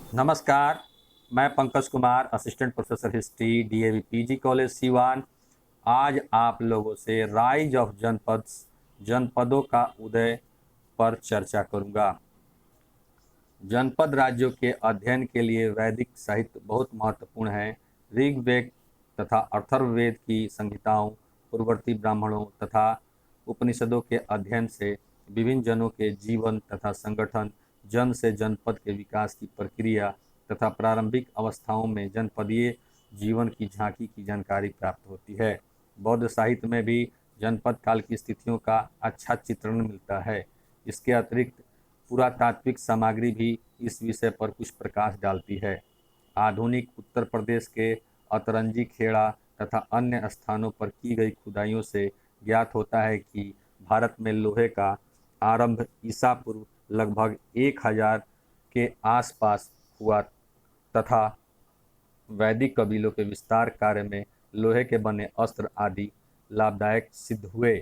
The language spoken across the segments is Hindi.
नमस्कार। मैं Pankaj Kumar, assistant professor history, DAV PG college Siwan. आज आप लोगों से राइज ऑफ जनपदों का उदय पर चर्चा करूंगा। जनपद राज्यों के अध्ययन के लिए वैदिक साहित्य बहुत महत्वपूर्ण है। ऋग्वेद तथा अथर्ववेद की संहिताओं, पूर्ववर्ती ब्राह्मणों तथा उपनिषदों के अध्ययन से विभिन्न जनों के जीवन तथा संगठन, जन से जनपद के विकास की प्रक्रिया तथा प्रारंभिक अवस्थाओं में जनपदीय जीवन की झांकी की जानकारी प्राप्त होती है। बौद्ध साहित्य में भी जनपद काल की स्थितियों का अच्छा चित्रण मिलता है। इसके अतिरिक्त पुरातात्विक सामग्री भी इस विषय पर कुछ प्रकाश डालती है। आधुनिक उत्तर प्रदेश के अतरंजी खेड़ा तथा अन्य स्थानों पर की गई खुदाइयों से ज्ञात होता है कि भारत में लोहे का आरंभ ईसा पूर्व लगभग 1000 के आसपास हुआ तथा वैदिक कबीलों के विस्तार कार्य में लोहे के बने अस्त्र आदि लाभदायक सिद्ध हुए।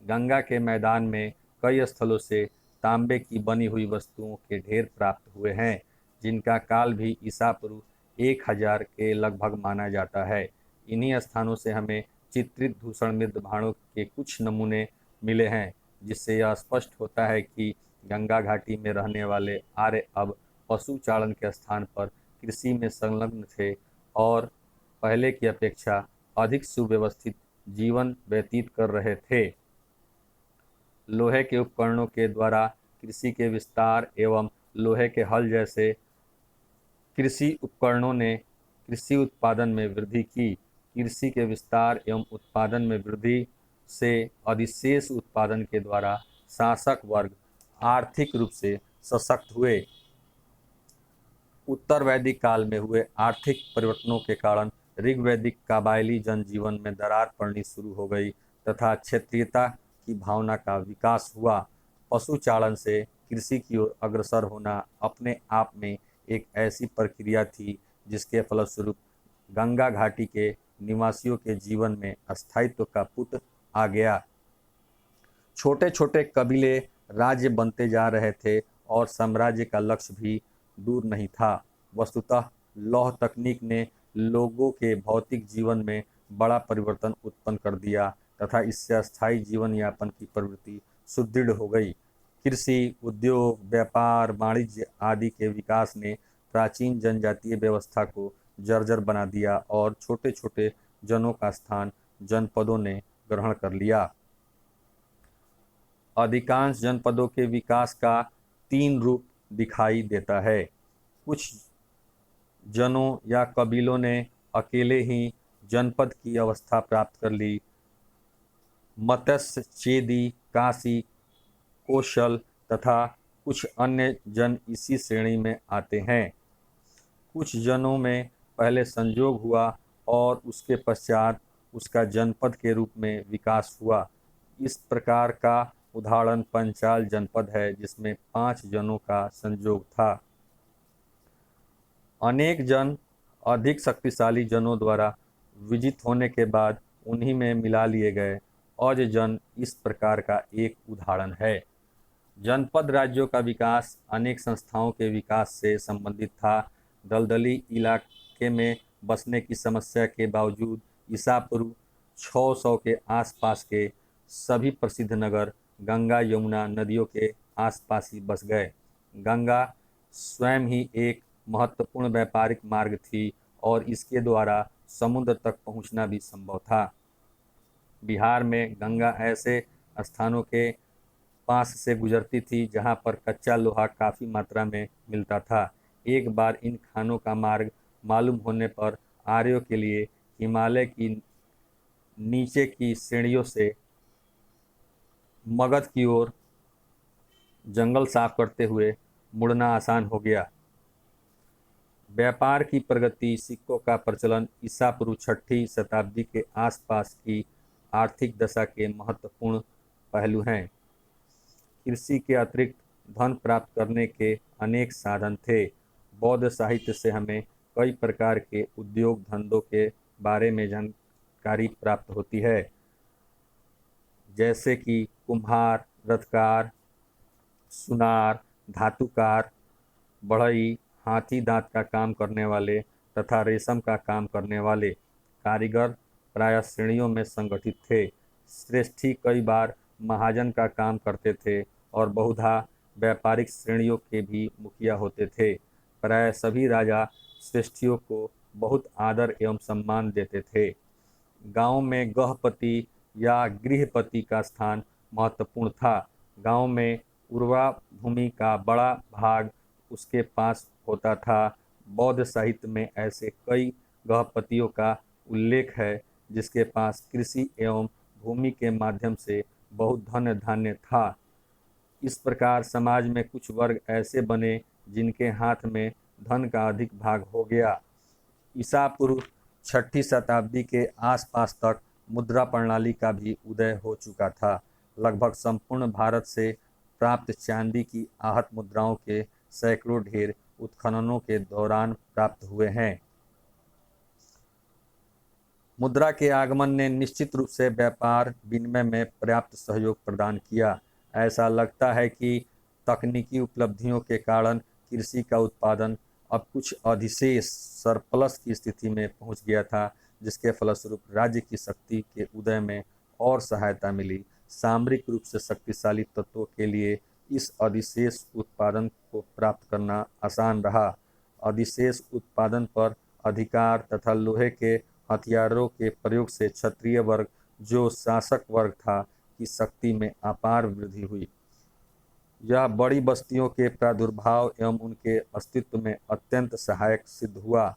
गंगा के मैदान में कई स्थलों से तांबे की बनी हुई वस्तुओं के ढेर प्राप्त हुए हैं, जिनका काल भी ईसा पूर्व 1000 के लगभग माना जाता है। इन्हीं स्थानों से हमें चित्रित धूसर मृद भाणों के कुछ नमूने मिले हैं, जिससे यह स्पष्ट होता है कि गंगा घाटी में रहने वाले आर्य अब पशु चारण के स्थान पर कृषि में संलग्न थे और पहले की अपेक्षा अधिक सुव्यवस्थित जीवन व्यतीत कर रहे थे। लोहे के उपकरणों के द्वारा कृषि के विस्तार एवं लोहे के हल जैसे कृषि उपकरणों ने कृषि उत्पादन में वृद्धि की। कृषि के विस्तार एवं उत्पादन में वृद्धि से अधिशेष उत्पादन के द्वारा शासक वर्ग आर्थिक रूप से सशक्त हुए। उत्तर वैदिक काल में हुए आर्थिक परिवर्तनों के कारण ऋग्वैदिक काबायली जनजीवन में दरार पड़नी शुरू हो गई तथा क्षेत्रीयता की भावना का विकास हुआ। पशुचारण से कृषि की ओर अग्रसर होना अपने आप में एक ऐसी प्रक्रिया थी जिसके फलस्वरूप गंगा घाटी के निवासियों के जीवन में स्थायित्व का पुट आ गया। छोटे छोटे कबीले राज्य बनते जा रहे थे और साम्राज्य का लक्ष्य भी दूर नहीं था। वस्तुतः लौह तकनीक ने लोगों के भौतिक जीवन में बड़ा परिवर्तन उत्पन्न कर दिया तथा इससे अस्थायी जीवन यापन की प्रवृत्ति सुदृढ़ हो गई। कृषि, उद्योग, व्यापार, वाणिज्य आदि के विकास ने प्राचीन जनजातीय व्यवस्था को जर्जर बना दिया और छोटे छोटे जनों का स्थान जनपदों ने ग्रहण कर लिया। अधिकांश जनपदों के विकास का 3 रूप दिखाई देता है। कुछ जनों या कबीलों ने अकेले ही जनपद की अवस्था प्राप्त कर ली। मत्स्य, चेदी, काशी, कौशल तथा कुछ अन्य जन इसी श्रेणी में आते हैं। कुछ जनों में पहले संजोग हुआ और उसके पश्चात उसका जनपद के रूप में विकास हुआ। इस प्रकार का उदाहरण पंचाल जनपद है, जिसमें 5 जनों का संजोग था। अनेक जन अधिक शक्तिशाली जनों द्वारा विजित होने के बाद उन्हीं में मिला लिए गए। औज जन इस प्रकार का एक उदाहरण है। जनपद राज्यों का विकास अनेक संस्थाओं के विकास से संबंधित था। दलदली इलाके में बसने की समस्या के बावजूद ईसा पूर्व 600 के आसपास के सभी प्रसिद्ध नगर गंगा यमुना नदियों के आसपास ही बस गए। गंगा स्वयं ही एक महत्वपूर्ण व्यापारिक मार्ग थी और इसके द्वारा समुद्र तक पहुंचना भी संभव था। बिहार में गंगा ऐसे स्थानों के पास से गुजरती थी जहां पर कच्चा लोहा काफ़ी मात्रा में मिलता था। एक बार इन खानों का मार्ग मालूम होने पर आर्यों के लिए हिमालय की नीचे की श्रेणियों से मगध की ओर जंगल साफ करते हुए मुड़ना आसान हो गया। व्यापार की प्रगति, सिक्कों का प्रचलन ईसा पूर्व 6ठी शताब्दी के आसपास की आर्थिक दशा के महत्वपूर्ण पहलू हैं। कृषि के अतिरिक्त धन प्राप्त करने के अनेक साधन थे। बौद्ध साहित्य से हमें कई प्रकार के उद्योग धंधों के बारे में जानकारी प्राप्त होती है, जैसे कि कुम्हार, रथकार, सुनार, धातुकार, बढ़ई, हाथी दांत का काम करने वाले तथा रेशम का काम करने वाले कारीगर प्रायः श्रेणियों में संगठित थे। श्रेष्ठी कई बार महाजन का काम करते थे और बहुधा व्यापारिक श्रेणियों के भी मुखिया होते थे। प्रायः सभी राजा श्रेष्ठियों को बहुत आदर एवं सम्मान देते थे। गांव में गृहपति या गृहपति का स्थान महत्वपूर्ण था। गांव में उर्वरा भूमि का बड़ा भाग उसके पास होता था। बौद्ध साहित्य में ऐसे कई गृहपतियों का उल्लेख है जिसके पास कृषि एवं भूमि के माध्यम से बहुत धन धान्य था। इस प्रकार समाज में कुछ वर्ग ऐसे बने जिनके हाथ में धन का अधिक भाग हो गया। ईसा पूर्व 6ठी शताब्दी के आसपास तक मुद्रा प्रणाली का भी उदय हो चुका था। लगभग संपूर्ण भारत से प्राप्त चांदी की आहत मुद्राओं के सैकड़ों ढेर उत्खननों के दौरान प्राप्त हुए हैं। मुद्रा के आगमन ने निश्चित रूप से व्यापार विनिमय में पर्याप्त सहयोग प्रदान किया। ऐसा लगता है कि तकनीकी उपलब्धियों के कारण कृषि का उत्पादन अब कुछ अधिशेष सरप्लस की स्थिति में पहुंच गया था, जिसके फलस्वरूप राज्य की शक्ति के उदय में और सहायता मिली। सामरिक रूप से शक्तिशाली तत्वों के लिए इस अधिशेष उत्पादन को प्राप्त करना आसान रहा। अधिशेष उत्पादन पर अधिकार तथा लोहे के हथियारों के प्रयोग से क्षत्रिय वर्ग, जो शासक वर्ग था, की शक्ति में अपार वृद्धि हुई। यह बड़ी बस्तियों के प्रादुर्भाव एवं उनके अस्तित्व में अत्यंत सहायक सिद्ध हुआ।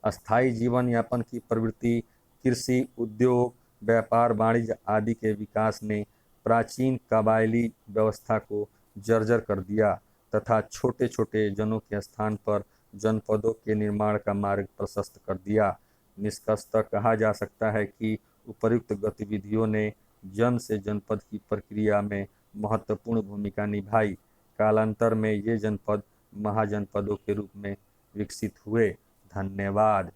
अस्थायी जीवन यापन की प्रवृत्ति, कृषि, उद्योग, व्यापार वाणिज्य आदि के विकास ने प्राचीन कबायली व्यवस्था को जर्जर कर दिया तथा छोटे छोटे जनों के स्थान पर जनपदों के निर्माण का मार्ग प्रशस्त कर दिया। निष्कर्षतः कहा जा सकता है कि उपर्युक्त गतिविधियों ने जन से जनपद की प्रक्रिया में महत्वपूर्ण भूमिका निभाई। कालांतर में ये जनपद महाजनपदों के रूप में विकसित हुए। धन्यवाद।